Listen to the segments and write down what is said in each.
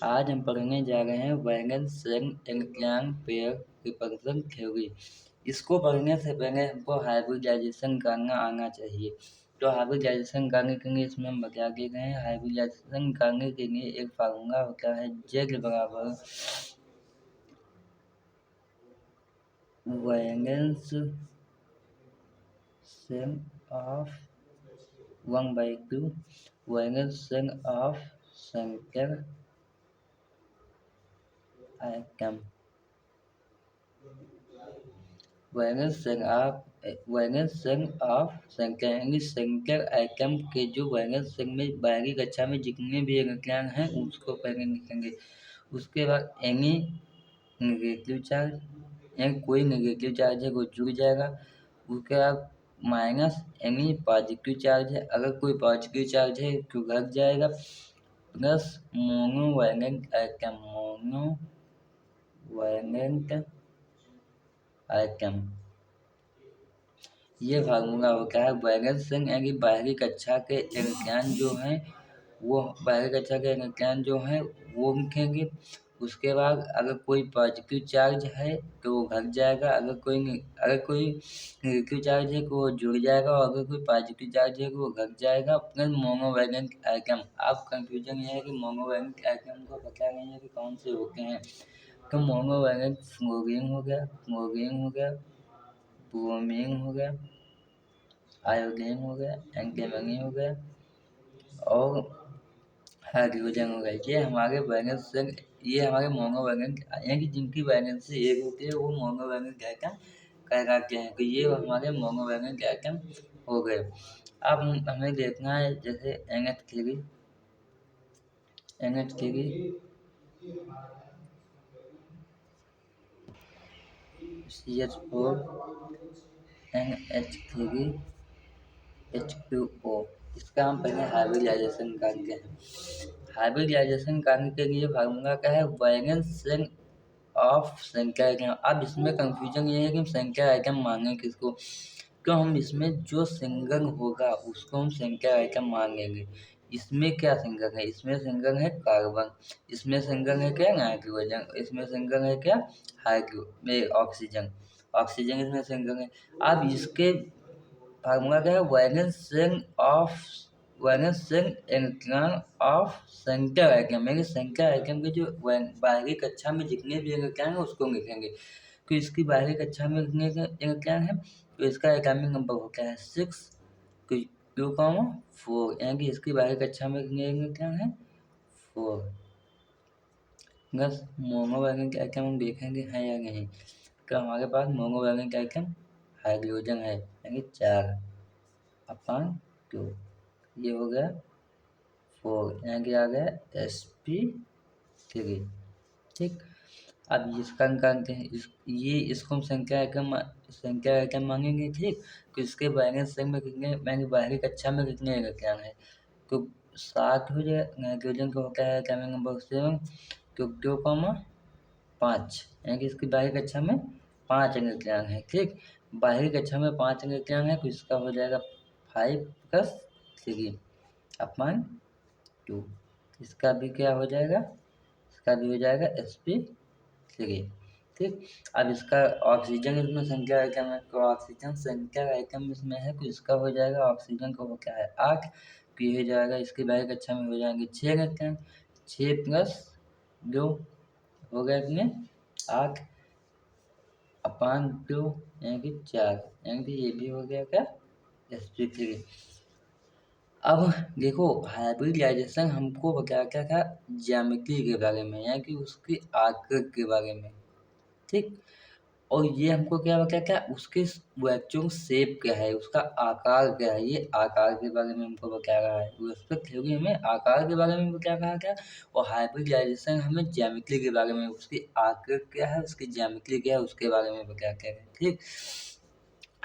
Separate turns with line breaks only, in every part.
आज हम पढ़ने जा रहे हैं wagon Seng एंगक्यांग pair repulsion theory. इसको पढ़ने से पहले हमको हाइब्रिडाइजेशन करना आना चाहिए। तो हाइब्रिडाइजेशन करने के लिए इसमें हम बता दे रहे हैं। हाइब्रिडाइजेशन करने के लिए एक फार्मूला होता है जेड बराबर वैगन्स सेंग ऑफ 1/2 वैगन्स सेंग ऑफ सेंटर आइटम वैगन ऑफ संख्या यानी संकर आइटम के जो वैगन संघ में बारहवीं कक्षा में जितने भी विज्ञान हैं उसको पहले लिखेंगे। उसके बाद एनी नेगेटिव चार्ज यानी कोई नेगेटिव चार्ज है वो जुड़ जाएगा। उसके बाद माइनस एनी पॉजिटिव चार्ज है, अगर कोई पॉजिटिव चार्ज है तो घट जाएगा। प्लस मोनो वैलेंट आइटम ये फार्मूला होता है। वैगन संघ यानी बारहवीं कक्षा के विज्ञान जो हैं वो बारहवीं कक्षा के विज्ञान जो हैं वो लिखेंगे। उसके बाद अगर कोई पॉजिटिव चार्ज है तो वो घट जाएगा, अगर कोई नेगेटिव चार्ज है तो वो जुड़ जाएगा, और अगर कोई पॉजिटिव चार्ज है तो वो घट जाएगा। प्लस मोनोवैलेंट आइटम, आप कंफ्यूजन ये है कि मोनोवैलेंट आइटम को पता नहीं है कि कौन से होते हैं। तो मोनोवैलेंट फ्लोरीन हो गया, ब्रोमीन हो गया, आयोडीन हो गया, एंटीमनी हो गया और हाइड्रोजन हो गया। ये हमारे मोनोवैलेंट यानी जिनकी वैलेंसी एक होती है वो मोनोवैलेंट आइटम कहलाते हैं। तो ये हमारे मोनोवैलेंट आइटम हो गए। अब हमें देखना है जैसे NH3 CH4 NH3 H2O। इसका हम पहले हाइब्रिडाइजेशन करते हैं। हाइब्रिडाइजेशन करने के लिए फार्मूला क्या है? वैगन सेंग ऑफ संख्या आइटम। अब इसमें कंफ्यूजन ये है कि हम संख्या आइटम मानें किसको? तो हम इसमें जो सिंगल होगा उसको हम संख्या आइटम मानेंगे। इसमें क्या सिंगल है? इसमें सिंगल है कार्बन, इसमें सिंगल है क्या नाइट्रोजन, इसमें सिंगल है क्या ऑक्सीजन, इसमें सिंगल है। अब इसके फार्मूला क्या है? वैगन सेंग एंगक्यांग ऑफ सेंटर आइटम यानी सेंटर आइटम के जो बारहवीं कक्षा में जितने भी एंगक्यांग है उसको लिखेंगे। तो इसकी बारहवीं कक्षा में कितने एंगक्यांग है? तो इसका एटॉमिक नंबर होता है 6 4 यानी कि इसकी बारहवीं कक्षा में कितने एंगक्यांग है? 4। बस मोनोवैलेंट आइटम हम देखेंगे है या नहीं। तो हमारे पास मोनोवैलेंट आइटम हाइड्रोजन है यानी 4/2। ये हो गया 4 यहाँ के आ गया sp3। ठीक, अब इसका निकालते हैं। इसको हम संख्या आइटम मांगेंगे। ठीक, तो इसके वैगन संघ में कितने यानी बारहवीं कक्षा में कितने क्या है? तो 7 हो जाए। नाइट्रोजन का होता है एटॉमिक नंबर 7 तो 5 यानी कि इसकी बारहवीं कक्षा में 5 अंक है। ठीक, बारहवीं कक्षा में 5 अंक है तो इसका हो जाएगा 5 + 3/2। इसका भी क्या हो जाएगा? इसका भी हो जाएगा sp3। ठीक, अब इसका ऑक्सीजन इसमें संख्या आइटम है तो ऑक्सीजन संख्या आइटम इसमें है तो इसका हो जाएगा ऑक्सीजन का वो क्या है 8। तो ये हो जाएगा इसकी बारहवीं कक्षा में हो जाएंगे 6 इलेक्ट्रॉन। 6 + 2 हो गया इसमें 8/2 यानी कि 4 यानी कि ये भी हो गया क्या sp3। अब देखो हाइब्रिडाइजेशन हमको बताया था ज्यामिति के बारे में यानी कि उसकी आकृति के बारे में। ठीक, और ये हमको क्या बताया था उसके एक्चुअल शेप क्या है, उसका आकार क्या है, ये आकार के बारे में हमको बता रहा है। वेक्टर थ्योरी हमें आकार के बारे में बता रहा था और हाइब्रिडाइजेशन हमें ज्यामिति के बारे में, उसकी आकृति क्या है, उसकी ज्यामिति क्या है उसके बारे में बताते हैं। ठीक,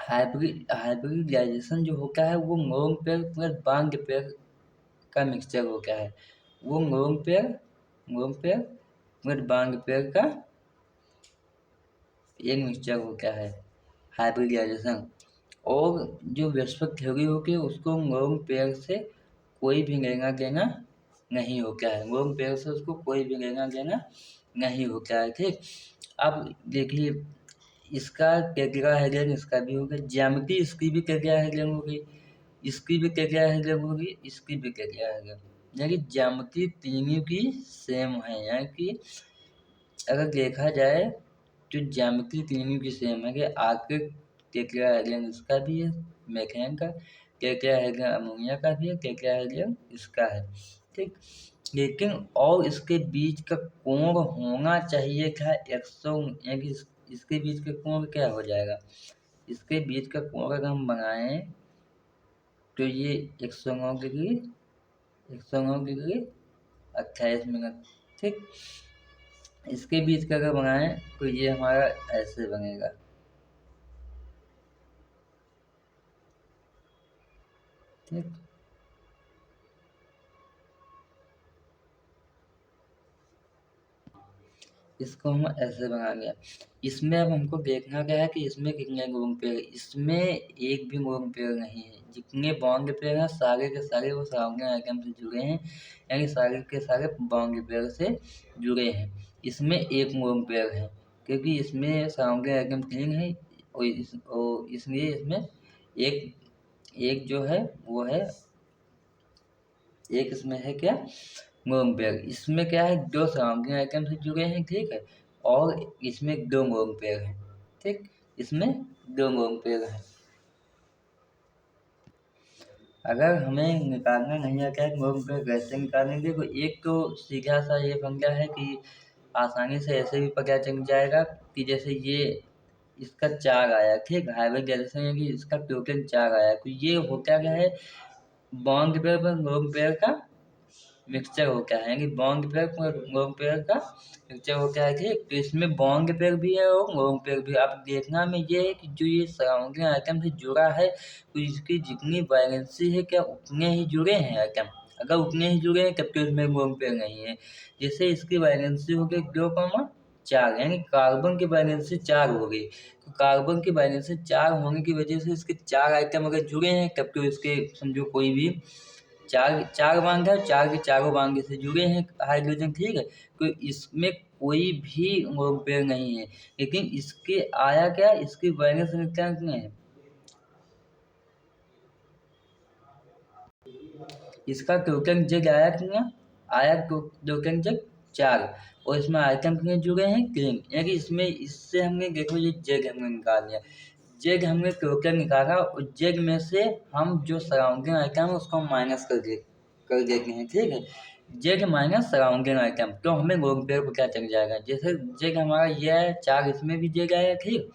हाइब्रिडाइजेशन जो होता है वो lone pair plus bond pair का मिक्सचर होता है। वो lone pair plus bond pair का एक मिक्सचर होता है हाइब्रिडाइजेशन। और जो वैश्विक थ्योरी होगी उसको लोन पेयर से कोई भी लेना देना नहीं होता है, लोन पेयर से उसको कोई भी लेना देना नहीं होता है। ठीक, अब देखिए इसका क्या हेडिंग इसका भी हो गया, ज्यामिति इसकी भी क्या हेडिंग होगी, इसकी भी क्या हेडिंग होगी, इसकी भी क्या हेडिंग, यानी ज्यामिति तीनों की सेम है। यानी कि अगर देखा जाए तो ज्यामिति तीनों की सेम है कि आगे क्या हेडिंग इसका भी है, मैकेनिक का क्या हेडिंग अमोनिया का भी है, क्या हेडिंग इसका है। ठीक, लेकिन और इसके बीच का कोण होना चाहिए था 100, यानी इसके बीच का कोण क्या हो जाएगा, इसके बीच का कोण अगर हम बनाएं तो ये 109 डिग्री, 109 डिग्री 28 मिनट। ठीक, इसके बीच का अगर बनाएं तो ये हमारा ऐसे बनेगा। ठीक, इसको हम ऐसे बनाएंगे। इसमें अब हमको देखना क्या है कि इसमें कितने लोन पेयर, इसमें एक भी लोन पेयर नहीं है, जितने बॉन्ड पेयर हैं सारे के सारे वो सराउंडिंग आइटम से जुड़े हैं, यानी सारे के सारे बॉन्ड पेयर से जुड़े हैं। इसमें एक लोन पेयर है क्योंकि इसमें सराउंडिंग आइटम 3 है और इसलिए इसमें एक एक जो है वो है, एक इसमें है क्या मोम पेयर, इसमें क्या है दो सराउंडिंग आइटम से जुड़े हैं। ठीक है, और इसमें दो मोम पेयर हैं। ठीक, इसमें दो मोम पेयर हैं। अगर हमें निकालना नहीं आता है मोम पेयर कैसे निकालेंगे, तो एक तो सीधा सा ये बन गया है कि आसानी से ऐसे भी पता चल जाएगा कि जैसे ये इसका 4 आया। ठीक, हाईवे जैसे है कि इसका टोटल 4 आया, तो ये होता क्या है बॉन्ड पेयर पर मोम पेयर का मिक्सचर हो क्या है, यानी बॉन्ड पेयर लोन पेयर का मिक्सचर हो क्या है। ठीक, तो इसमें बॉन्ड पेयर भी है और लोन पेयर भी। अब देखना में ये है कि जो ये सराउंडिंग आइटम से जुड़ा है तो इसकी जितनी वैलेंसी है क्या उतने ही जुड़े हैं आइटम, अगर उतने ही जुड़े हैं तब तो इसमें लोन पेयर नहीं है। जैसे इसकी वैलेंसी हो गई 2,4, यानी कार्बन की वैलेंसी 4 हो गई, तो कार्बन की वैलेंसी 4 होने की वजह से इसके 4 आइटम अगर जुड़े हैं तब तो इसके समझो कोई भी चार चार बांध है, चार के चारों बांध से जुड़े हैं हाइड्रोजन। ठीक है, तो इसमें कोई भी लोन पेयर नहीं है, लेकिन इसके आया क्या, इसकी वैलेंस संख्या कितनी है, इसका टोटल जग आया कितना, आया टोटल जग 4, और इसमें आइटम कितने जुड़े हैं 3, यानी इसमें इससे हमने देखो ये जग हमने निकाल लिया, जेग हमने टोटल निकाला और जेग में से हम जो सराउंडिंग आइटम है उसको माइनस कर देते हैं। ठीक है, जेग माइनस सराउंडिंग आइटम, तो हमें लोन पेयर पता चल जाएगा। जैसे जेग हमारा ये है 4, इसमें भी जेग आया। ठीक,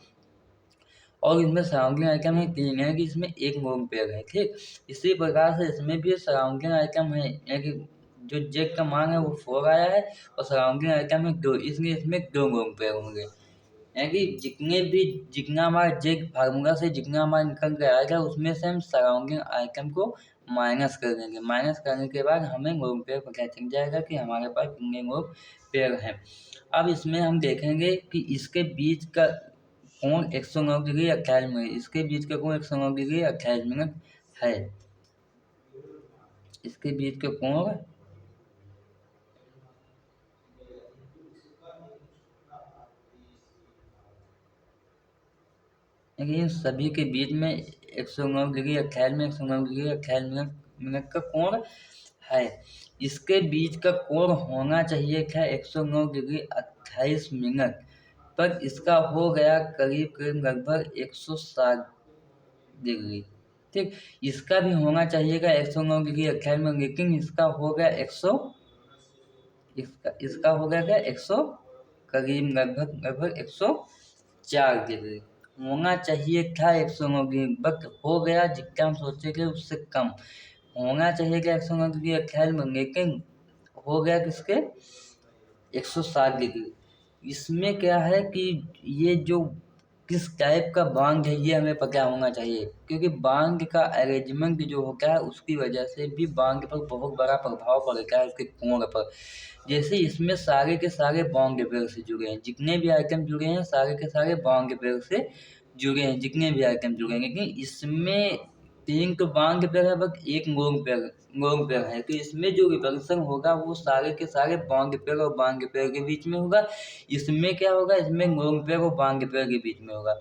और इसमें सराउंडिंग आइटम है 3, यानी कि इसमें एक लोन पेयर है। ठीक, इसी प्रकार से इसमें भी सराउंडिंग आइटम है, यानी कि जो जेग का मान है वो 4 आया है और सराउंडिंग आइटम है 2, इसलिए इसमें 2 लोन पेयर होंगे। यानी कि जितना हमारा जेग फार्मूला से जितना हमारा निकल के आएगा उसमें से हम सराउंडिंग आइटम को माइनस कर देंगे। माइनस करने के बाद हमें लोन पेयर पता चल जाएगा कि हमारे पास कितने लोन पेयर हैं। अब इसमें हम देखेंगे कि इसके बीच का कोण 109 डिग्री 28 मिनट, इसके बीच का कोण 109 डिग्री 28 मिनट है। इसके बीच का कोण लेकिन सभी के बीच में 109 डिग्री 28 मिनट, 109 डिग्री 28 मिनट का कोण है। इसके बीच का कोण होना चाहिए था 109 डिग्री 28 मिनट, पर इसका हो गया करीब करीब लगभग 107 डिग्री। ठीक, इसका भी होना चाहिए था 109 डिग्री 28 मिनट, लेकिन इसका हो गया 100, इसका हो गया क्या 100 करीब लगभग 104 डिग्री। होना चाहिए था 109 डिग्री, बट हो गया जितना हम सोचे थे उससे कम। होना चाहिए था 109 डिग्री 28 में, लेकिन हो गया किसके 107 डिग्री। इसमें क्या है कि ये जो किस टाइप का बांध है ये हमें पता होना चाहिए, क्योंकि बांध का अरेंजमेंट जो होता है उसकी वजह से भी बांध पर बहुत बड़ा प्रभाव पड़ता है उसके कोण पर। जैसे इसमें सारे के सारे बॉन्ड पेयर से जुड़े हैं, जितने भी आइटम जुड़े हैं सारे के सारे बॉन्ड पेयर से जुड़े हैं, जितने भी आइटम जुड़े हैं, लेकिन इसमें 3 तो बांग पेड़ है, बस एक गोंग पेड़ है। तो इसमें जो विभक्सन होगा वो सारे के सारे बांग पेड़ और बांग पेड़ के बीच में होगा। इसमें क्या होगा, इसमें गोंग पेड़ और बांग पेड़ के बीच में होगा।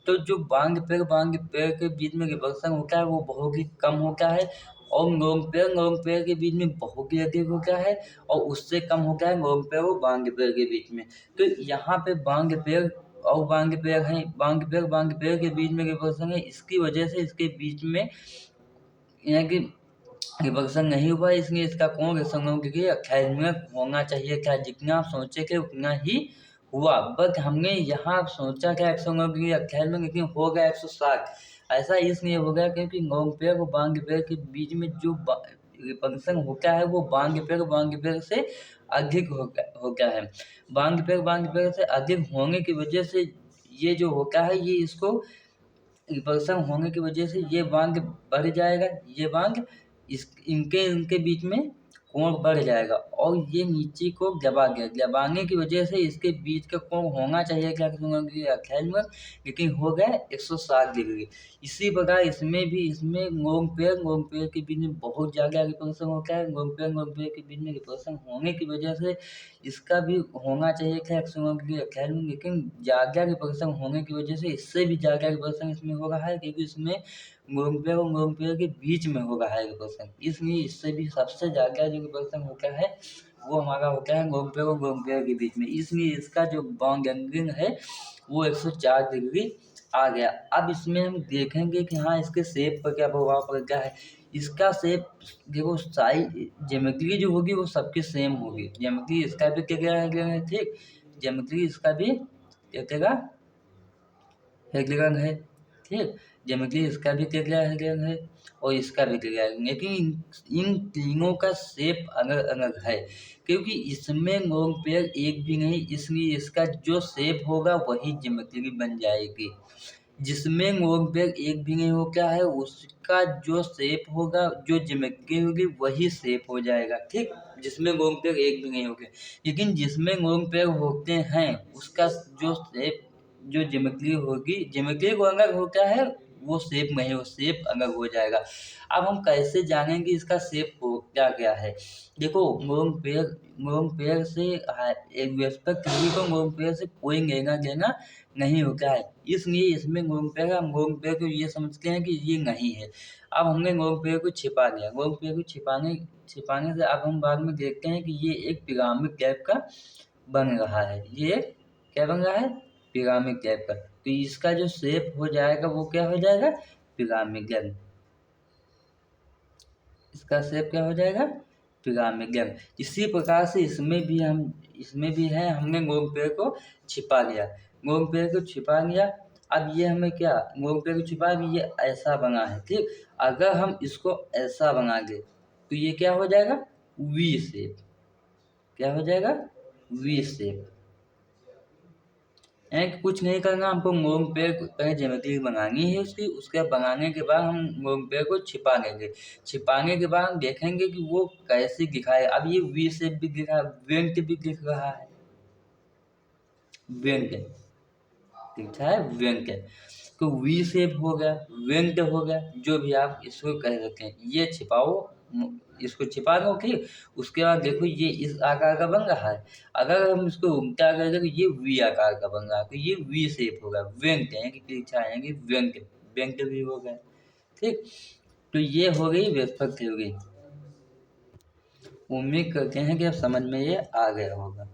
तो जो बांग पेड़ के बीच में विभक्सन होता है वो बहुत ही कम होता है, और गोंग पेड़ के बीच में बहुत ही अधिक होता है, और उससे कम होता है गोंग पेड़ और बांग पेड़ के बीच में। तो यहाँ पे बांग पेड़ और बांग पेड़ के बीच में विभक्सन है, इसकी वजह से इसके बीच में यहाँ की विभक्सन नहीं हुआ, इसलिए इसका कोण समकोण के अट्ठाईस मिनट होना चाहिए था। जितना आप सोचे थे उतना ही हुआ, बट हमने यहाँ सोचा था 109 डिग्री 28 मिनट, लेकिन हो गया 160। ऐसा इसलिए हो गया क्योंकि गोंग पेड़ और बांग पेड़ के बीच में जो विभक्सन होता है वो बांग पेड़ से अधिक होता है। बांग पेड़ से अधिक होने की वजह से ये जो होता है, ये इसको विभक्सन होने की वजह से ये बांध बढ़ जाएगा, ये बांध इनके इनके बीच में कोण बढ़ जाएगा, और ये नीचे को दबा गया। दबाने की वजह से इसके बीच का कोण होना चाहिए क्या ख्याल में, लेकिन हो गया 160 डिग्री। इसी प्रकार इसमें गोंग पेड़ के बीच में बहुत ज़्यादा विभक्सन होता है। गोंग पेड़ के बीच में विभक्सन होने की वजह से इसका भी होना चाहिए था 109 में, लेकिन ज़्यादा विभक्सन होने की वजह से इससे भी ज़्यादा विभक्सन इसमें हो रहा है, क्योंकि इसमें गोंग पेड़ के बीच में हो रहा है विभक्सन। इसलिए इससे भी सबसे ज़्यादा जो विभक्सन होता है वो हमारा होता है गोंग पेड़ के बीच में। इसलिए इसका जो बाउंड एंगल है वो 104 डिग्री आ गया। अब इसमें हम देखेंगे कि हाँ इसके शेप पर क्या प्रभाव पड़ता है। इसका शेप देखो, साइज ज्योमेट्री जो होगी वो सबकी सेम होगी। ज्योमेट्री इसका भी क्या है, ठीक, ज्योमेट्री इसका भी क्या हेक्सागन है, ठीक, ज्योमेट्री इसका भी हेक्सागन है और इसका भी हेक्सागन, लेकिन इन तीनों का शेप अलग अलग है, क्योंकि इसमें गोंग पेड़ एक भी नहीं, इसलिए इसका जो शेप होगा वही ज्योमेट्री बन जाएगी। जिसमें गोंग पेड़ एक भी नहीं होता है उसका जो शेप होगा, जो ज्योमेट्री होगी वही शेप हो जाएगा, ठीक। जिसमें गोंग पेड़ एक भी नहीं होगा, लेकिन जिसमें गोंग पेड़ होते हैं उसका जो शेप, जो ज्योमेट्री होगी, ज्योमेट्री को अलग होता है, वो शेप नहीं, वो शेप अलग हो जाएगा। अब हम कैसे जानेंगे इसका शेप हो क्या क्या है। देखो, गोंग पेड़ से एक व्यस्पक को गोंग पेड़ से कोई लेना देना नहीं होता है, इसलिए इसमें हम गोंग पेड़ को ये समझते हैं कि ये नहीं है। अब हमने गोंग पेड़ को छिपा लिया, गोंग पेड़ को छिपाने से अब हम बाद में देखते हैं कि ये एक पिरामिड टाइप का बन रहा है। ये क्या बन रहा है, पिरामिड टाइप का। तो इसका जो शेप हो जाएगा वो क्या हो जाएगा, पिरामिडल। इसका शेप क्या हो जाएगा, पिरामिडल। इसी प्रकार से इसमें भी है, हमने गोंग पेड़ को छिपा लिया, गोंग पेड़ को छिपा लिया। अब ये हमें क्या, गोंग पेड़ को छिपा, ये ऐसा बना है, ठीक। अगर हम इसको ऐसा बना दे तो ये क्या हो जाएगा, वी शेप। क्या हो जाएगा, वी शेप। कुछ नहीं करना, हमको गोंग पेड़ पहले ज्योमेट्री बनानी है उसकी, उसके बनाने के बाद हम गोंग पेड़ को छिपा लेंगे। छिपाने के बाद हम देखेंगे कि वो कैसे दिखाए। अब ये वी शेप भी दिखा, वेंट भी दिख रहा है, वेंट दिखता है, वेंट। तो वी शेप हो गया, वेंट हो गया, जो भी आप इसको कह सकते हैं। ये छिपाओ, इसको छिपा दो, ठीक। उसके बाद देखो ये इस आकार का बन रहा है, अगर हम इसको उल्टा कर दें तो ये वी आकार का बन रहा है, तो ये वी शेप होगा, वेंट है कि पीछा है कि वेंट, वेंट भी हो गया, ठीक। तो ये हो गई व्यस्पक थ्योरी। उम्मीद करते हैं कि अब समझ में ये आ गया होगा।